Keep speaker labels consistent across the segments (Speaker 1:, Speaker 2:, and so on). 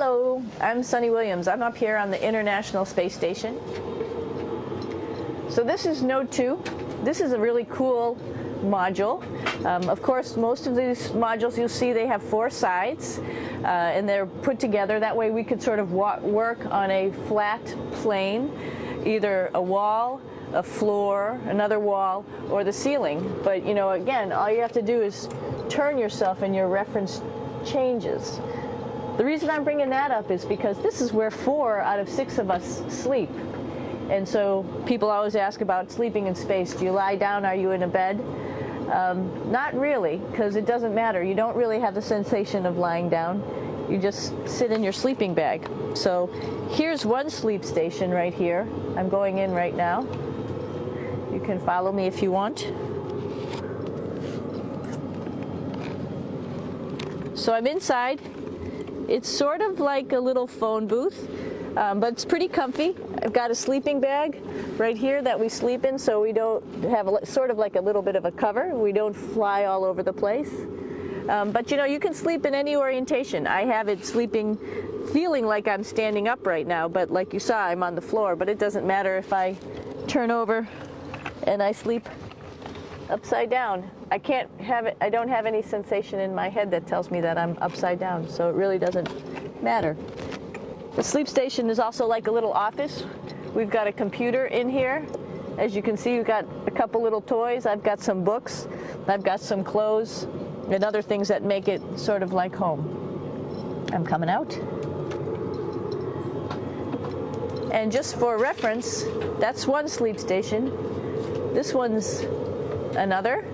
Speaker 1: Hello, I'm Sunita Williams. I'm up here on the International Space Station. So this is Node 2. This is a really cool module. Of course, most of these modules you'll see they have 4 sides and they're put together. That way we could sort of work on a flat plane, either a wall, a floor, another wall, or the ceiling. But you know, again, all you have to do is turn yourself and your reference changes. The reason I'm bringing that up is because this is where 4 out of 6 of us sleep. And so people always ask about sleeping in space. Do you lie down? Are you in a bed? Not really, because it doesn't matter. You don't really have the sensation of lying down. You just sit in your sleeping bag. So here's one sleep station right here. I'm going in right now. You can follow me if you want. So I'm inside. It's sort of like a little phone booth, but it's pretty comfy. I've got a sleeping bag right here that we sleep in, so we don't have sort of like a little bit of a cover. We don't fly all over the place. But you know, you can sleep in any orientation. I have it sleeping, feeling like I'm standing up right now, but like you saw, I'm on the floor. But it doesn't matter if I turn over and I sleep upside down. I can't have it, I don't have any sensation in my head that tells me that I'm upside down, so it really doesn't matter. The sleep station is also like a little office. We've got a computer in here. As you can see, we've got a couple little toys. I've got some books. I've got some clothes and other things that make it sort of like home. I'm coming out. And just for reference, that's one sleep station. This one's another.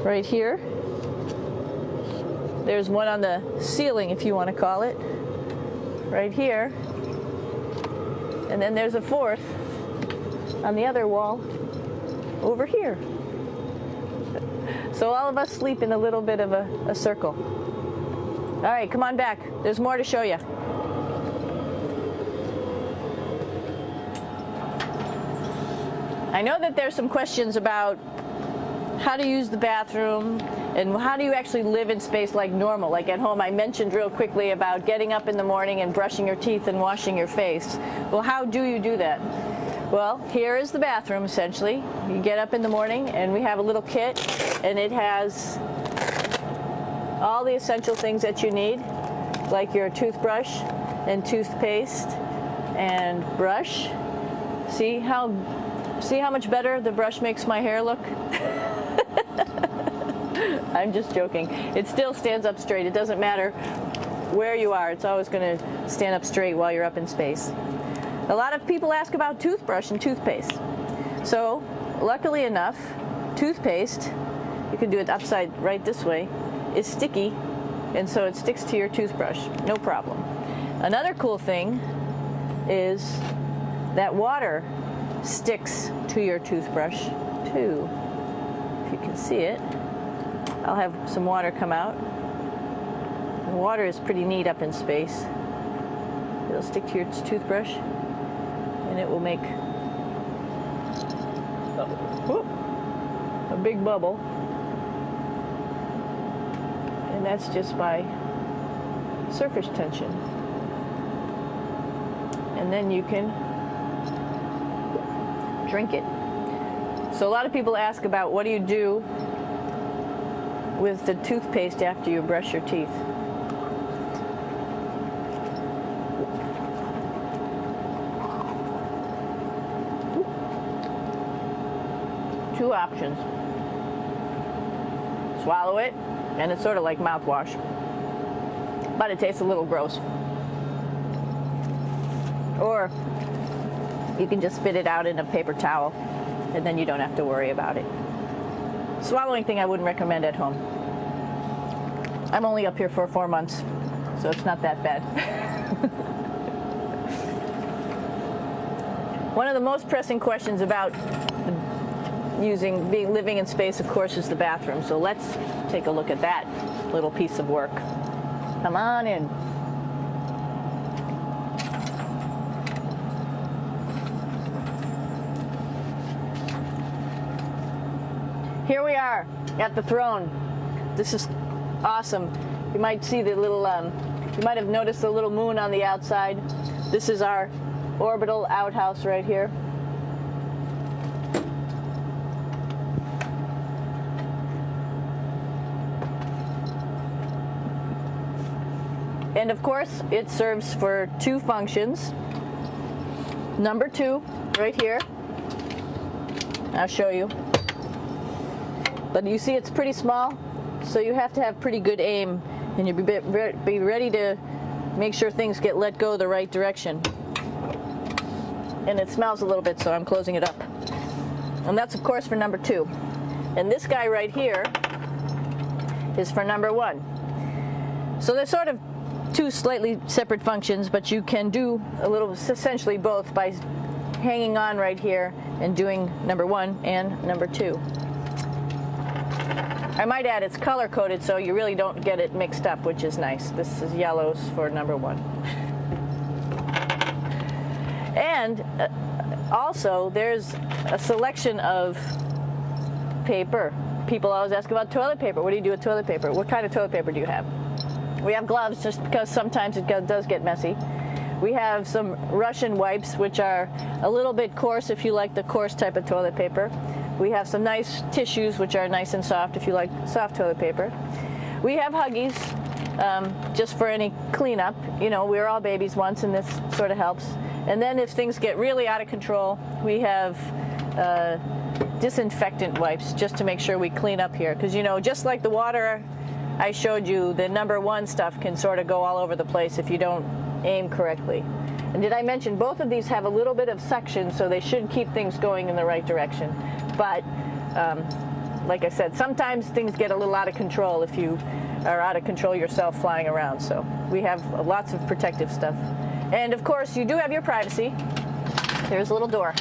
Speaker 1: Right here. There's one on the ceiling, if you want to call it. Right here. And then there's a 4th on the other wall over here. So all of us sleep in a little bit of a circle. All right, come on back. There's more to show you. I know that there's some questions about how to use the bathroom and how do you actually live in space like normal, like at home. I mentioned real quickly about getting up in the morning and brushing your teeth and washing your face. Well, how do you do that? Well, here is the bathroom essentially. You get up in the morning and we have a little kit and it has all the essential things that you need, like your toothbrush and toothpaste and brush. See how much better the brush makes my hair look? I'm just joking. It still stands up straight. It doesn't matter where you are. It's always going to stand up straight while you're up in space. A lot of people ask about toothbrush and toothpaste. So, luckily enough, toothpaste, you can do it upside right this way, is sticky, and so it sticks to your toothbrush. No problem. Another cool thing is that water sticks to your toothbrush too. If you can see it, I'll have some water come out. The water is pretty neat up in space. It'll stick to your toothbrush and it will make a big bubble, and that's just by surface tension. And then you can drink it. So a lot of people ask about what do you do with the toothpaste after you brush your teeth. Two options. Swallow it, and it's sort of like mouthwash, but it tastes a little gross. Or you can just spit it out in a paper towel, and then you don't have to worry about it. Swallowing thing I wouldn't recommend at home. I'm only up here for 4 months, so it's not that bad. One of the most pressing questions about living in space, of course, is the bathroom. So let's take a look at that little piece of work. Come on in. Here we are at the throne. This is awesome. You might see the little You might have noticed a little moon on the outside. This is our orbital outhouse right here. And of course, it serves for two functions. Number 2, right here. I'll show you. But you see it's pretty small, so you have to have pretty good aim, and you be ready to make sure things get let go the right direction. And it smells a little bit, so I'm closing it up. And that's of course for number 2. And this guy right here is for number 1. So they're sort of two slightly separate functions, but you can do a little, essentially both, by hanging on right here and doing number 1 and number 2. I might add it's color coded, so you really don't get it mixed up, which is nice. This is yellows for number 1. And also there's a selection of paper. People always ask about toilet paper. What do you do with toilet paper? What kind of toilet paper do you have? We have gloves, just because sometimes it does get messy. We have some Russian wipes, which are a little bit coarse if you like the coarse type of toilet paper. We have some nice tissues, which are nice and soft if you like soft toilet paper. We have Huggies, just for any cleanup. You know, we were all babies once, and this sort of helps. And then if things get really out of control, we have disinfectant wipes, just to make sure we clean up here. Because, you know, just like the water I showed you, the number 1 stuff can sort of go all over the place if you don't aim correctly. And did I mention both of these have a little bit of suction, so they should keep things going in the right direction. But like I said, sometimes things get a little out of control if you are out of control yourself flying around. So we have lots of protective stuff. And of course, you do have your privacy. There's a little door.